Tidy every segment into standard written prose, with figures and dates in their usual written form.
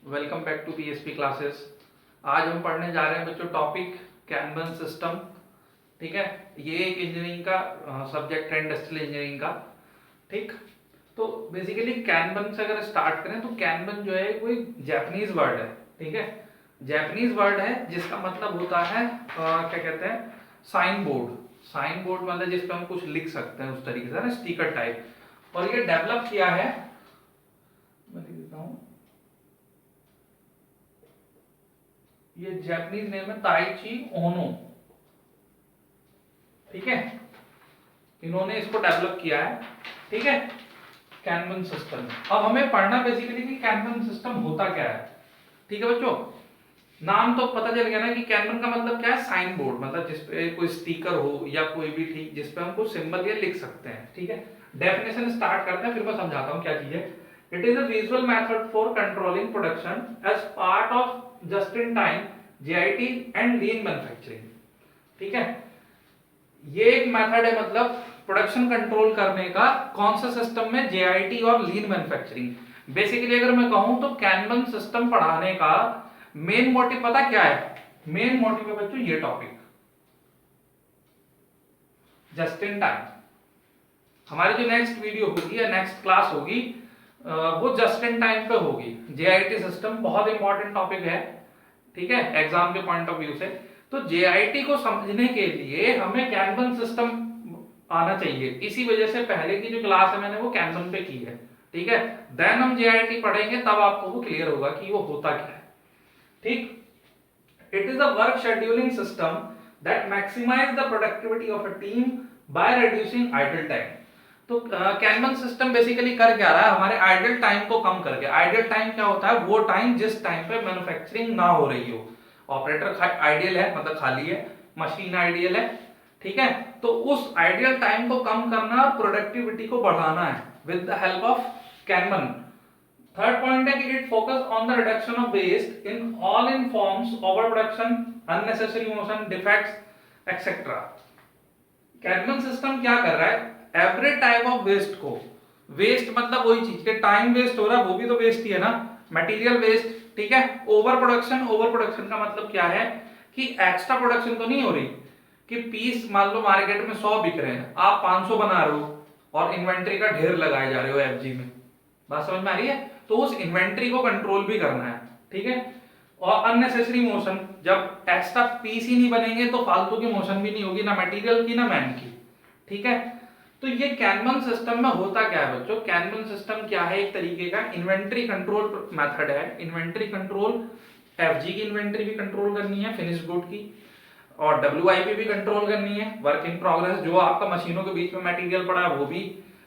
Welcome back to PSP classes. आज हम पढ़ने जा रहे हैं बच्चों टॉपिक कैनबन सिस्टम। ठीक है, ये एक इंजीनियरिंग का सब्जेक्ट है, इंडस्ट्रियल इंजीनियरिंग का। ठीक, तो बेसिकली कैनबन से अगर स्टार्ट करें तो कैनबन जो है कोई जापानीज वर्ड है। ठीक है, जापानीज वर्ड है जिसका मतलब होता है क्या कहते हैं, साइन बोर्ड। साइन बोर्ड मतलब जिस पे हम कुछ लिख सकते हैं, उस तरीके से ना, स्टिकर टाइप। और ये डेवलप किया है, मैं लिख देता हूँ, ये जापानीज नेम है ताइची ओनो। ठीक है, इन्होंने इसको डेवलप किया है। ठीक है, कैनबन सिस्टम। अब हमें पढ़ना बेसिकली कि कैनबन सिस्टम होता क्या है। ठीक है बच्चों, नाम तो पता चल गया ना कि कैनबन का मतलब क्या है, साइन बोर्ड, मतलब जिसपे कोई स्टिकर हो या कोई भी, ठीक, जिसपे हम कुछ सिंबल या लिख सकते हैं। ठीक है, डेफिनेशन स्टार्ट करते हैं, फिर मैं समझाता हूँ क्या चीज है। It is a visual method for controlling production as part of just in time JIT and lean manufacturing. ठीक है, ये एक मेथड है, मतलब प्रोडक्शन कंट्रोल करने का कौन सा सिस्टम में, जेआईटी और लीन मैन्युफैक्चरिंग। बेसिकली अगर मैं कहूं तो कैनबन सिस्टम पढ़ाने का मेन मोटिव पता क्या है? मेन मोटिव है बच्चों ये टॉपिक, जस्ट इन टाइम। हमारी जो नेक्स्ट वीडियो होगी या नेक्स्ट क्लास होगी वो जस्ट इन टाइम पे होगी। जेआईटी सिस्टम बहुत इंपॉर्टेंट टॉपिक है, ठीक है, एग्जाम के पॉइंट ऑफ व्यू से। तो जेआईटी को समझने के लिए हमें कैनबन सिस्टम आना चाहिए। इसी वजह से पहले की जो क्लास है मैंने वो कैनबन पे की है। ठीक है, देन हम जेआईटी पढ़ेंगे, तब आपको वो क्लियर होगा कि वो होता क्या है। ठीक, it is a work scheduling system that maximize the productivity of a team by reducing idle time। तो कैनबन सिस्टम बेसिकली कर क्या रहा है, हमारे आइडल टाइम को कम करके। आइडल टाइम क्या होता है? वो टाइम जिस टाइम पे मैन्युफैक्चरिंग ना हो रही हो। ऑपरेटर आइडियल है, मतलब खाली है, मशीन आइडियल है। ठीक है, तो उस आइडियल टाइम को कम करना और प्रोडक्टिविटी को बढ़ाना है with the help of kanban. Third point है कि it focus on the reduction of waste in all in forms, over production, unnecessary motion, defects etcetera. Kanban system क्या कर रहा है? एवरी टाइप ऑफ वेस्ट को, वेस्ट मतलब वही चीज के टाइम वेस्ट हो रहा है, वो भी तो वेस्ट ही है ना, मटेरियल वेस्ट। ठीक है, ओवर प्रोडक्शन, ओवर प्रोडक्शन का मतलब क्या है कि एक्स्ट्रा प्रोडक्शन तो नहीं हो रही, कि पीस मान लो मार्केट में 100 बिक रहे हैं, आप 500 बना रहे हो और इन्वेंट्री का ढेर लगाए जा रहे हो एफजी में। बात समझ में आ रही है? तो उस इन्वेंट्री को कंट्रोल भी करना है। ठीक है, और अननेसेसरी मोशन, जब एक्स्ट्रा पीस ही नहीं बनेंगे तो फालतू की मोशन भी नहीं होगी, ना मटेरियल की ना मैन की। ठीक है, तो ये कैनबन सिस्टम में होता क्या है बच्चों? कैनबन सिस्टम क्या है? एक तरीके का इन्वेंट्री कंट्रोल मेथड है। इन्वेंट्री कंट्रोल, एफजी की इन्वेंट्री भी कंट्रोल करनी है, फिनिश गुड की, और डब्ल्यूआईपी भी कंट्रोल करनी है, वर्क इन प्रोग्रेस, जो आपका मशीनों के बीच में मटेरियल पड़ा है वो भी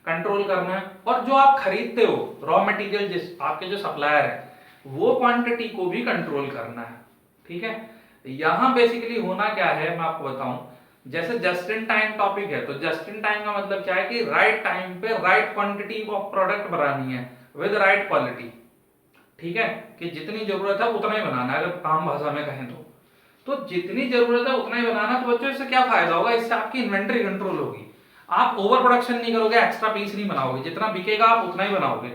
कंट्रोल करना है, और जो आप खरीदते हो रॉ मटेरियल, जिस आपके जो सप्लायर है, वो क्वांटिटी को भी कंट्रोल करना है। ठीक है, यहां बेसिकली होना क्या है मैं आपको बताऊं। जैसे जस्ट इन टाइम टॉपिक है, तो जस्ट इन टाइम का मतलब क्या है कि राइट टाइम पे राइट क्वांटिटी ऑफ प्रोडक्ट बनानी है विद राइट क्वालिटी। ठीक है, कि जितनी जरूरत है उतना ही बनाना है, अगर आम भाषा में कहें तो जितनी जरूरत है उतना ही बनाना। तो बच्चों इससे क्या फायदा होगा? इससे आपकी इन्वेंट्री कंट्रोल होगी, आप ओवर प्रोडक्शन नहीं करोगे, एक्स्ट्रा पीस नहीं बनाओगे, जितना बिकेगा आप उतना ही बनाओगे।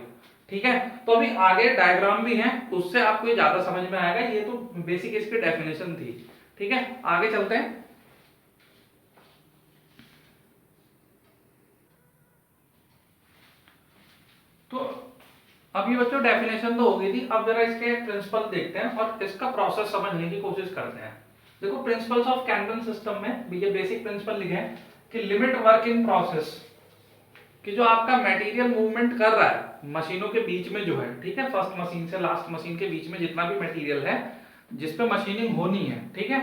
ठीक है, तो अभी आगे डायग्राम भी है, उससे आपको ये ज्यादा समझ में आएगा। ये तो बेसिक इसकी डेफिनेशन थी। ठीक है, आगे चलते हैं। तो अब ये बच्चों डेफिनेशन तो हो गई थी, अब जरा इसके प्रिंसिपल देखते हैं और इसका प्रोसेस समझने की कोशिश करते हैं। देखो, प्रिंसिपल्स ऑफ कैनबन सिस्टम में ये बेसिक प्रिंसिपल लिखे हैं कि लिमिट वर्क इन प्रोसेस, कि जो आपका मटेरियल मूवमेंट कर रहा है मशीनों के बीच में जो है, ठीक है, फर्स्ट मशीन से लास्ट मशीन के बीच में जितना भी मटेरियल है जिसपे मशीनिंग होनी है, ठीक है,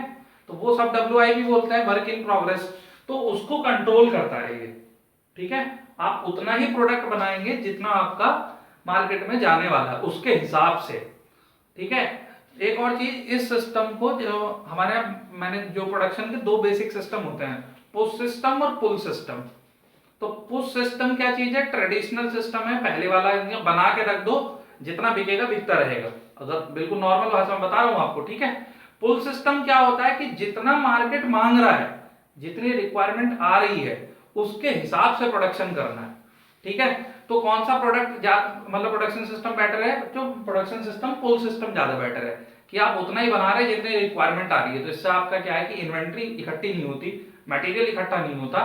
तो वो सब डब्ल्यूआईपी बोलते हैं, वर्क इन प्रोग्रेस। तो उसको कंट्रोल करता है ये। ठीक है, आप उतना ही प्रोडक्ट बनाएंगे जितना आपका मार्केट में जाने वाला है उसके हिसाब से। ठीक है, एक और चीज, इस सिस्टम को जो हमारे मैंने जो प्रोडक्शन के दो बेसिक सिस्टम होते हैं, पुश सिस्टम और पुल सिस्टम। तो पुश सिस्टम क्या चीज है? ट्रेडिशनल सिस्टम है, पहले वाला, बना के रख दो, जितना बिकेगा बिकता रहेगा, अगर बिल्कुल नॉर्मल भाषा में बता रहा हूं आपको। ठीक है, पुल सिस्टम क्या होता है कि जितना मार्केट मांग रहा है, जितनी रिक्वायरमेंट आ रही है, उसके हिसाब से प्रोडक्शन करना है। ठीक है, तो कौन सा प्रोडक्ट मतलब प्रोडक्शन सिस्टम बेटर है? जो प्रोडक्शन सिस्टम पुल सिस्टम ज्यादा बेटर है कि आप उतना ही बना रहे हैं जितनी रिक्वायरमेंट आ रही है। तो इससे आपका क्या है कि इन्वेंट्री इकट्ठी नहीं होती, मटेरियल इकट्ठा नहीं होता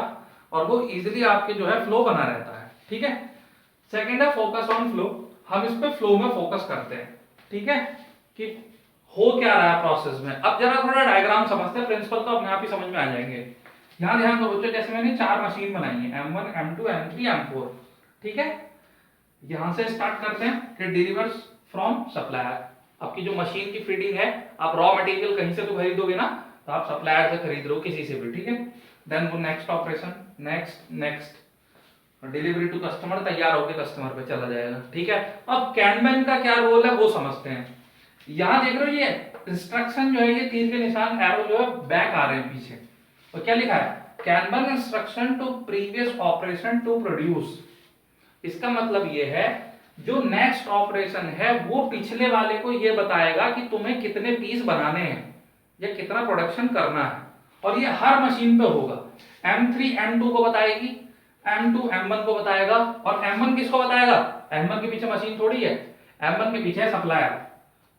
और वो इजीली आपके जो है फ्लो बना रहता है। ठीक है। सेकंड है फोकस ऑन फ्लो। हम इस पे फ्लो में फोकस करते हैं। ठीक है, कि हो क्या रहा है प्रोसेस में। अब जरा थोड़ा डायग्राम समझते हैं, प्रिंसिपल तो अपने आप ही समझ में आ जाएंगे। यहां ध्यान दो बच्चों, जैसे मैंने 4 मशीन बनाई है M1 M2 M3 M4। ठीक है, यहां से स्टार्ट करते हैं कि डिलीवर्स फ्रॉम सप्लायर। आपकी जो मशीन की फीडिंग है, आप रॉ मटेरियल कहीं से तो खरीदोगे ना, तो आप सप्लायर से खरीद रहे हो किसी से भी। ठीक है, देन वो next operation, next delivery to customer, तैयार होकर कस्टमर पे चला जाएगा। ठीक है, अब कैनबैन का क्या रोल है वो समझते हैं। यहां देख रहे हो ये इंस्ट्रक्शन जो है, ये तीर के निशान एरो जो है बैक आ रहे हैं पीछे, और क्या लिखा है? Kanban instruction to previous operation to produce. इसका मतलब ये है जो नेक्स्ट ऑपरेशन है वो पिछले वाले को ये बताएगा कि तुम्हें कितने पीस बनाने हैं या कितना प्रोडक्शन करना है, और ये हर मशीन पे होगा। M3 M2 को बताएगी, M2 M1 को बताएगा, और M1 किसको बताएगा? M1 के पीछे मशीन थोड़ी है, M1 के पीछे है सप्लायर,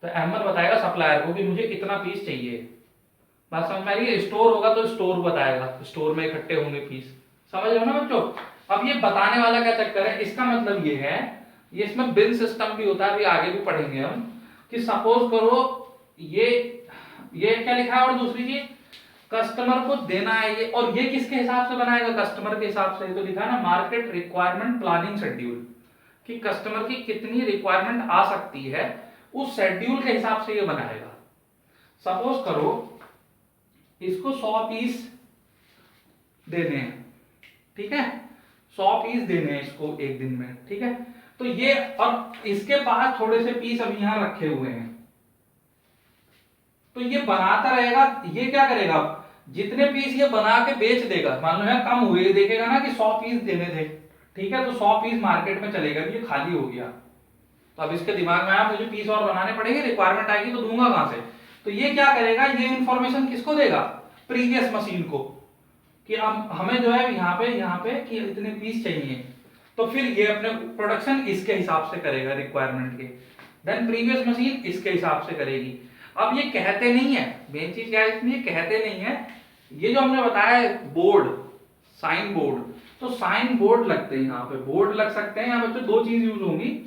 तो M1 बताएगा सप्लायर को कि मुझे इतना पीस चाहिए। बात समझ में आ रही है? स्टोर होगा तो स्टोर बताएगा, स्टोर में इकट्ठे होंगे पीस। समझ रहे हो ना बच्चों? अब ये बताने वाला क्या चक्कर है, इसका मतलब ये है, ये इसमें बिल सिस्टम भी होता है, अभी आगे भी पढ़ेंगे हम, कि सपोज करो ये क्या लिखा है, और दूसरी चीज कस्टमर को देना है ये, और ये किसके हिसाब से बनाएगा? कस्टमर के हिसाब से। तो लिखा है ना मार्केट रिक्वायरमेंट प्लानिंग शेड्यूल, कि कस्टमर की कितनी रिक्वायरमेंट आ सकती है उस शेड्यूल के हिसाब से ये बनाएगा। सपोज करो इसको 100 पीस देने हैं। ठीक है, 100 पीस देने हैं इसको एक दिन में। ठीक है, तो ये, और इसके पास थोड़े से पीस अभी यहां रखे हुए हैं, तो ये बनाता रहेगा। ये क्या करेगा, जितने पीस ये बना के बेच देगा, मान लो यहाँ कम हुए, देखेगा ना कि 100 पीस देने थे। ठीक है, तो 100 पीस मार्केट में चलेगा, ये खाली हो गया, तो अब इसके दिमाग में आया मुझे पीस और बनाने पड़ेंगे, रिक्वायरमेंट आएगी तो दूंगा कहां से। तो ये क्या करेगा, ये इंफॉर्मेशन किसको देगा? प्रीवियस मशीन को, कि अब हमें जो है यहाँ पे कि इतने पीस चाहिए, तो फिर ये अपने प्रोडक्शन इसके हिसाब से करेगा रिक्वायरमेंट के, देन प्रीवियस मशीन इसके हिसाब से करेगी। अब ये कहते नहीं है, मेन चीज क्या है इसमें, ये कहते नहीं है। ये जो हमने बताया बोर्ड, साइन बोर्ड, तो साइन बोर्ड लगते हैं, यहाँ पे बोर्ड लग सकते हैं। यहाँ बच्चों 2 चीज यूज होंगी,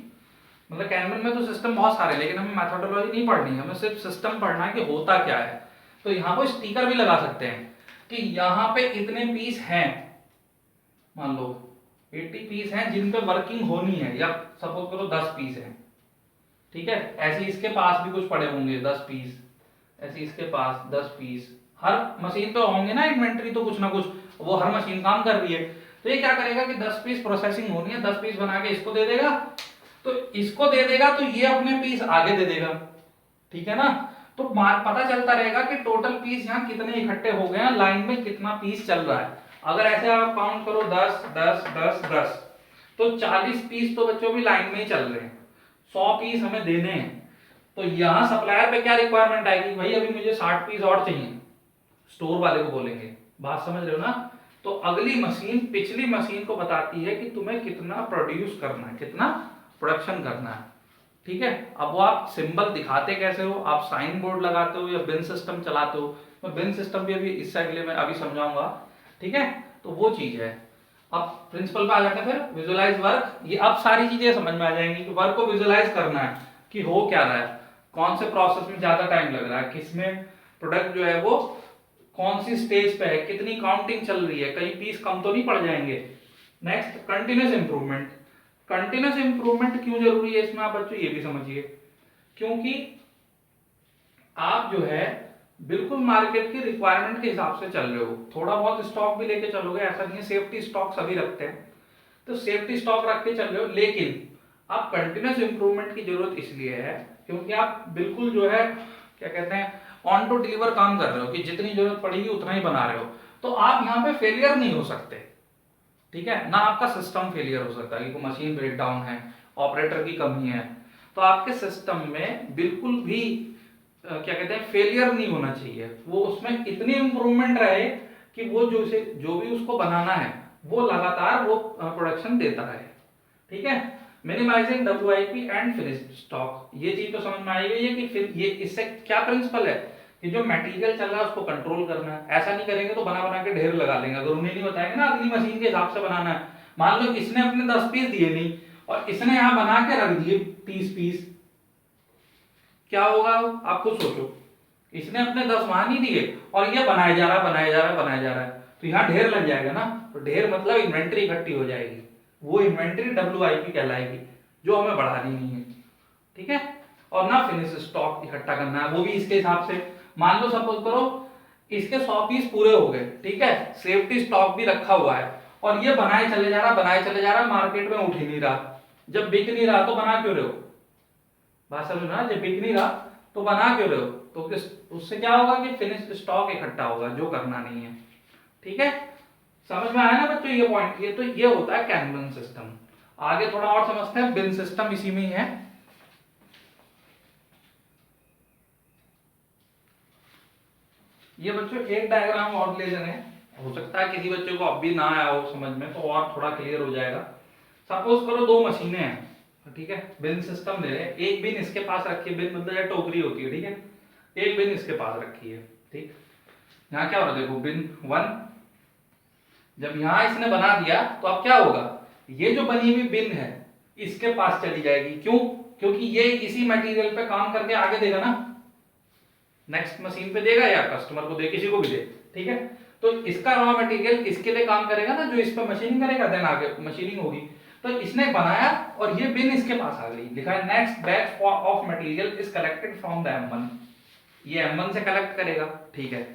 मतलब कैनवन में तो सिस्टम बहुत सारे, लेकिन हमें मैथोडोलॉजी नहीं पढ़नी है, हमें सिर्फ सिस्टम पढ़ना है कि होता क्या है। तो यहाँ पर स्टिकर भी लगा सकते हैं कि यहाँ पे इतने पीस हैं, मान लो 80 पीस हैं जिन पे वर्किंग होनी है, या सपोज करो 10 पीस हैं। ठीक है, ऐसे इसके पास भी कुछ पड़े होंगे 10 पीस, ऐसे इसके पास 10 पीस, हर मशीन तो होंगे ना इन्वेंट्री, तो कुछ ना कुछ वो हर मशीन काम कर रही है। तो ये क्या करेगा कि 10 पीस प्रोसेसिंग होनी है, 10 पीस बना के इसको दे देगा, तो इसको दे देगा, तो ये अपने पीस आगे दे देगा। ठीक है ना, तो पता चलता रहेगा कि टोटल पीस यहाँ कितने इकट्ठे हो गए हैं, लाइन में कितना पीस चल रहा है। अगर ऐसे आप काउंट करो 10 10 10 10, तो 40 पीस तो बच्चों भी लाइन में ही चल रहे हैं, 100 पीस हमें देने हैं। तो यहाँ सप्लायर पे क्या रिक्वायरमेंट आएगी, भाई अभी मुझे 60 पीस और चाहिए, स्टोर वाले को बोलेंगे। बात समझ रहे हो ना? तो अगली मशीन पिछली मशीन को बताती है कि तुम्हें कितना प्रोड्यूस करना है, कितना प्रोडक्शन करना है। ठीक है, अब वो आप सिंबल दिखाते कैसे हो, आप साइन बोर्ड लगाते हो या बिन सिस्टम चलाते हो। मैं बिन सिस्टम भी अभी इससे अगले में अभी समझाऊंगा। ठीक है, तो वो चीज है। अब प्रिंसिपल पे आ जाते हैं, फिर विजुअलाइज वर्क। ये अब सारी चीजें समझ में आ जाएंगी कि वर्क को विजुअलाइज करना है कि हो क्या रहा है, कौन से प्रोसेस में ज्यादा टाइम लग रहा है, किसमें प्रोडक्ट जो है वो कौन सी स्टेज पे है, कितनी काउंटिंग चल रही है, कहीं पीस कम तो नहीं पड़ जाएंगे। Next continuous improvement. Continuous improvement क्यों जरूरी है इसमें, आप बच्चों ये भी समझिए, क्योंकि आप जो है बिल्कुल मार्केट की रिक्वायरमेंट के हिसाब से चल रहे हो। थोड़ा बहुत स्टॉक भी लेके चलोगे, ऐसा नहीं है, सेफ्टी स्टॉक सभी रखते हैं, तो सेफ्टी स्टॉक रख के चल रहे हो। लेकिन आप कंटिन्यूस इंप्रूवमेंट की जरूरत इसलिए है क्योंकि आप बिल्कुल जो है क्या कहते हैं ऑन टू डिलीवर काम कर रहे हो, कि जितनी जरूरत पड़ेगी उतना ही बना रहे हो, तो आप यहाँ पे फेलियर नहीं हो सकते। ठीक है ना, आपका सिस्टम फेलियर हो सकता है कि मशीन ब्रेकडाउन है, ऑपरेटर की कमी है, तो आपके सिस्टम में बिल्कुल भी क्या कहते हैं फेलियर नहीं होना चाहिए। वो उसमें इतनी इंप्रूवमेंट रहे कि वो जो भी उसको बनाना है वो लगातार वो प्रोडक्शन देता रहे। ठीक है। Minimizing WIP and finished stock, ये चीज तो समझ में आई हुई है कि फिर ये इससे क्या प्रिंसिपल है कि जो मटेरियल चल रहा है उसको कंट्रोल करना है। ऐसा नहीं करेंगे तो बना बना के ढेर लगा लेंगे, अगर उन्हें नहीं बताएंगे ना अगली मशीन के हिसाब से बनाना है। मान लो इसने अपने 10 पीस दिए नहीं और इसने यहाँ बना के रख दिए 30 पीस, क्या होगा आप खुद सोचो। इसने अपने 10 वहां नहीं दिए और ये बनाया जा रहा है बनाया जा रहा है बनाया जा रहा है, तो यहाँ ढेर लग जाएगा ना। तो ढेर मतलब इन्वेंट्री इकट्ठी हो जाएगी, वो इन्वेंट्री WIP कहलाएगी जो हमें बढ़ानी नहीं है। ठीक है। और ना फिनिश स्टॉक इकट्ठा करना है, वो भी इसके हिसाब से। मान लो सपोज करो इसके 100 पीस पूरे हो गए, ठीक है, सेफ्टी स्टॉक भी रखा हुआ है और ये बनाए चले जा रहा बनाए चले जा रहा, मार्केट में उठ ही नहीं रहा। जब बिक नहीं रहा तो बना क्यों रहे हो, बात समझ ना, जब बिक नहीं रहा तो बना क्यों रहे हो, तो किस उससे क्या होगा कि फिनिश स्टॉक इकट्ठा होगा जो करना नहीं है। ठीक है, समझ में आया ना बच्चों ये पॉइंट। ये तो ये होता है कैनबन सिस्टम। आगे थोड़ा और समझते हैं, बिन सिस्टम इसी में ही है। ये बच्चों एक डायग्राम और ले लेने, हो सकता है किसी बच्चे को अब भी ना आया हो समझ में, तो और थोड़ा क्लियर हो जाएगा। सपोज करो दो मशीनें हैं, ठीक है, बिन सिस्टम ले रहे हैं। एक बिन इसके पास रखी है, बिन मतलब टोकरी होती है, ठीक है, एक बिन इसके पास रखी है। ठीक, यहाँ क्या हो रहा है देखो, बिन 1 जब यहां इसने बना दिया तो अब क्या होगा, ये जो बनी हुई बिन है इसके पास चली जाएगी। क्यों, क्योंकि ये इसी मटेरियल पे काम करके आगे देगा ना, नेक्स्ट मशीन पे देगा या कस्टमर को दे, किसी को भी दे। ठीक है, तो इसका रॉ मटेरियल इसके लिए काम करेगा ना, जो इस पे मशीनिंग करेगा, देन आगे मशीनिंग होगी। तो इसने बनाया और ये बिन इसके पास आ गई, लिखा है next batch of material is collected from the M1। ये M1 से कलेक्ट करेगा, ठीक है।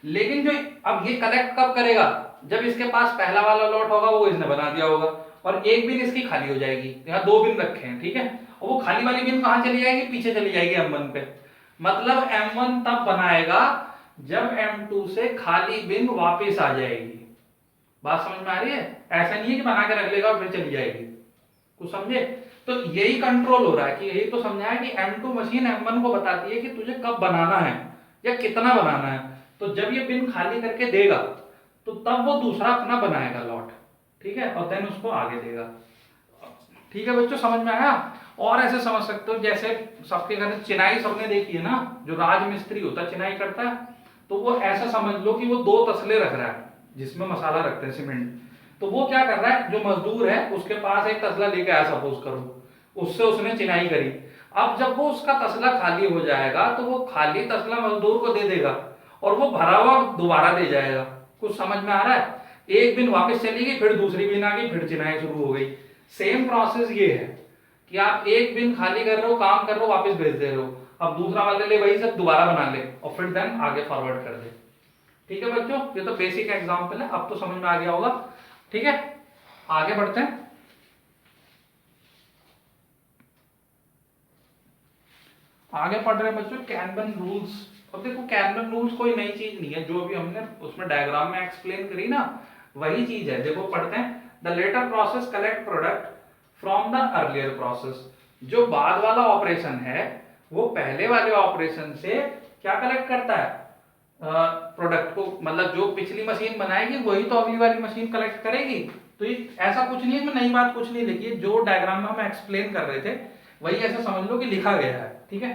लेकिन जो अब ये कलेक्ट कब करेगा, जब इसके पास पहला वाला लॉट होगा वो इसने बना दिया होगा और एक बिन इसकी खाली हो जाएगी। यहाँ दो बिन रखे हैं, ठीक है, और वो खाली वाली बिन कहां चली जाएगी, पीछे चली जाएगी M1 पे। मतलब M1 तब बनाएगा जब M2 से खाली बिन वापस आ जाएगी। बात समझ में आ रही है, ऐसा नहीं है कि बना के रख लेगा और फिर चली जाएगी, कुछ समझे। तो यही कंट्रोल हो रहा है कि यही तो समझा है कि M2 मशीन M1 को बताती है कि तुझे कब बनाना है या कितना बनाना है। तो जब ये बिन खाली करके देगा तो तब वो दूसरा अपना बनाएगा लॉट, ठीक है, और देन उसको आगे देगा। ठीक है बच्चों, समझ में आया। और ऐसे समझ सकते हो जैसे सबके घर में चिनाई सबने देखी है ना, जो राजमिस्त्री होता है चिनाई करता है, तो वो ऐसा समझ लो कि वो दो तसले रख रहा है जिसमें मसाला रखते हैं सीमेंट। तो वो क्या कर रहा है, जो मजदूर है उसके पास एक तसला लेके आया सपोज करो, उससे उसने चिनाई करी। अब जब वो उसका तसला खाली हो जाएगा तो वो खाली तसला मजदूर को दे देगा और वो भरा हुआ दोबारा दे जाएगा। कुछ समझ में आ रहा है, एक बिन वापस चली गई, फिर दूसरी बिन आ गई, फिर चिनाई शुरू हो गई। सेम प्रोसेस ये है कि आप एक बिन खाली कर रहे हो, काम कर रहे हो, वापस भेज दे रहे हो, अब दूसरा वाले ले वही सब दोबारा बना ले और फिर देन आगे फॉरवर्ड कर दे। ठीक है बच्चों, ये तो बेसिक एग्जांपल है, अब तो समझ में आ गया होगा। ठीक है, आगे बढ़ते हैं। आगे पढ़ रहे हैं बच्चों कैनबन रूल्स। अब देखो कैनबन रूल्स कोई नई चीज नहीं है, जो अभी हमने उसमें डायग्राम में एक्सप्लेन करी ना वही चीज है। देखो पढ़ते हैं, the later process collect product from the earlier process. जो बाद वाला ऑपरेशन है वो पहले वाले ऑपरेशन से क्या कलेक्ट करता है, प्रोडक्ट को, मतलब जो पिछली मशीन बनाएगी वही तो अगली वाली मशीन कलेक्ट करेगी। तो ये ऐसा कुछ नहीं है कि नई बात कुछ नहीं लिखी है, जो डायग्राम में हम एक्सप्लेन कर रहे थे वही ऐसा समझ लो कि लिखा गया है। ठीक है,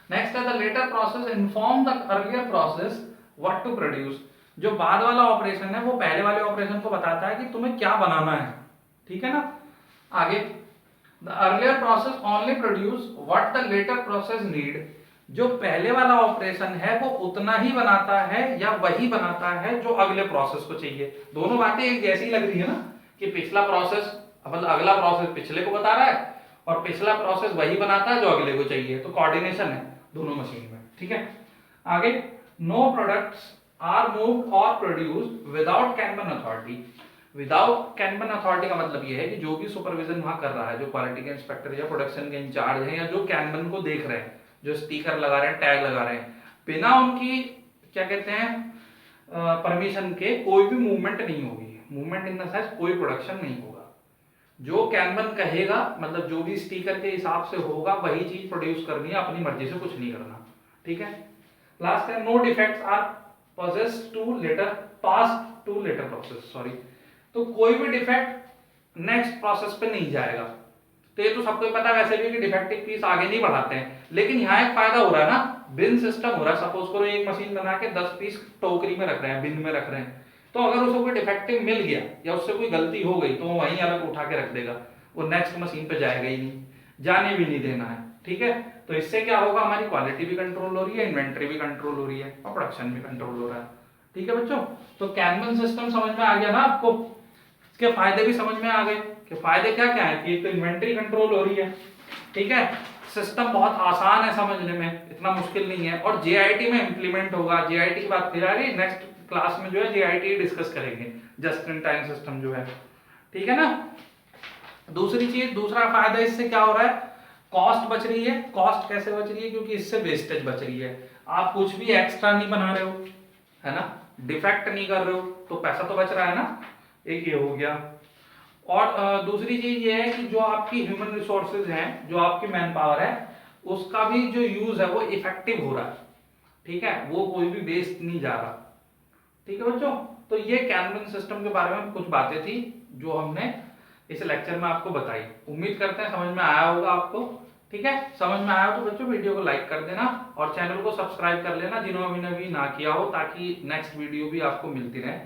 नेक्स्ट है the later process inform the earlier process what to produce. जो बाद वाला ऑपरेशन है वो पहले वाले ऑपरेशन को बताता है कि तुम्हें क्या बनाना है। ठीक है ना, आगे the earlier process only produce what the later process need. जो पहले वाला ऑपरेशन है वो उतना ही बनाता है या वही बनाता है जो अगले प्रोसेस को चाहिए। दोनों बातें एक जैसी लग रही है ना, कि पिछला प्रोसेस मतलब अगला प्रोसेस पिछले को बता रहा है और पिछला प्रोसेस वही बनाता है जो अगले को चाहिए, तो कोऑर्डिनेशन है दोनों मशीन में। ठीक है, आगे नो प्रोडक्ट्स आर मूव्ड और produced without kanban authority. Without kanban authority का मतलब यह है कि जो भी सुपरविजन वहां कर रहा है, जो क्वालिटी के इंस्पेक्टर या प्रोडक्शन के इंचार्ज है या जो कैनबन को देख रहे हैं, जो स्टिकर लगा रहे हैं, टैग लगा रहे हैं, बिना उनकी क्या कहते हैं परमिशन के कोई भी मूवमेंट नहीं होगी। मूवमेंट इन द सेंस कोई प्रोडक्शन नहीं होगा। जो कैनबन कहेगा मतलब जो भी स्टिकर के हिसाब से होगा वही चीज प्रोड्यूस करनी है, अपनी मर्जी से कुछ नहीं करना। ठीक है, लास्ट है no defects are pass to later process. Sorry, तो कोई भी डिफेक्ट नेक्स्ट प्रोसेस पे नहीं जाएगा। तो ये तो सबको ही पता है वैसे भी कि डिफेक्टिव पीस आगे नहीं बढ़ाते हैं, लेकिन यहाँ एक फायदा हो रहा है ना, बिन सिस्टम हो रहा है। सपोज करो एक मशीन बना के 10 पीस टोकरी में रख रहे हैं, बिन में रख रहे हैं, तो अगर उसे कोई डिफेक्टिव मिल गया या उससे कोई गलती हो गई तो वो वहीं अलग उठा के रख देगा, वो नेक्स्ट मशीन पे जाएगा ही नहीं, जाने भी नहीं देना है। ठीक है, तो इससे क्या होगा, हमारी क्वालिटी भी कंट्रोल हो रही है, इन्वेंट्री भी कंट्रोल हो रही है और प्रोडक्शन भी कंट्रोल हो रहा है। ठीक है बच्चों, तो कैनवन सिस्टम समझ में आ गया ना आपको, इसके फायदे भी समझ में आ गए कि फायदे क्या क्या है, कि एक तो इन्वेंट्री कंट्रोल हो रही है, ठीक है, सिस्टम बहुत आसान है समझने में, इतना मुश्किल नहीं है, और जेआईटी में इंप्लीमेंट होगा। जेआईटी की बात फिर आ रही, नेक्स्ट क्लास में जो है जेआईटी डिस्कस करेंगे, जस्ट इन टाइम सिस्टम जो है। ठीक है ना। दूसरी चीज, दूसरा फायदा इससे क्या हो रहा है, कॉस्ट बच रही है। कॉस्ट कैसे बच रही है, क्योंकि इससे वेस्टेज बच रही है, आप कुछ भी एक्स्ट्रा नहीं बना रहे हो, है ना, डिफेक्ट नहीं कर रहे हो, तो पैसा तो बच रहा है ना, एक ये हो गया। और दूसरी चीज ये है कि जो आपकी ह्यूमन रिसोर्सेज हैं, जो आपकी मैन पावर है, उसका भी जो यूज है वो इफेक्टिव हो रहा है। ठीक है, वो कोई भी वेस्ट नहीं जा रहा। ठीक है बच्चों, तो ये कैनवन सिस्टम के बारे में कुछ बातें थी जो हमने इस लेक्चर में आपको बताई। उम्मीद करते हैं समझ में आया होगा आपको। ठीक है, समझ में आया तो बच्चों वीडियो को लाइक कर देना और चैनल को सब्सक्राइब कर लेना जिन्होंने भी ना किया हो, ताकि नेक्स्ट वीडियो भी आपको मिलती रहे।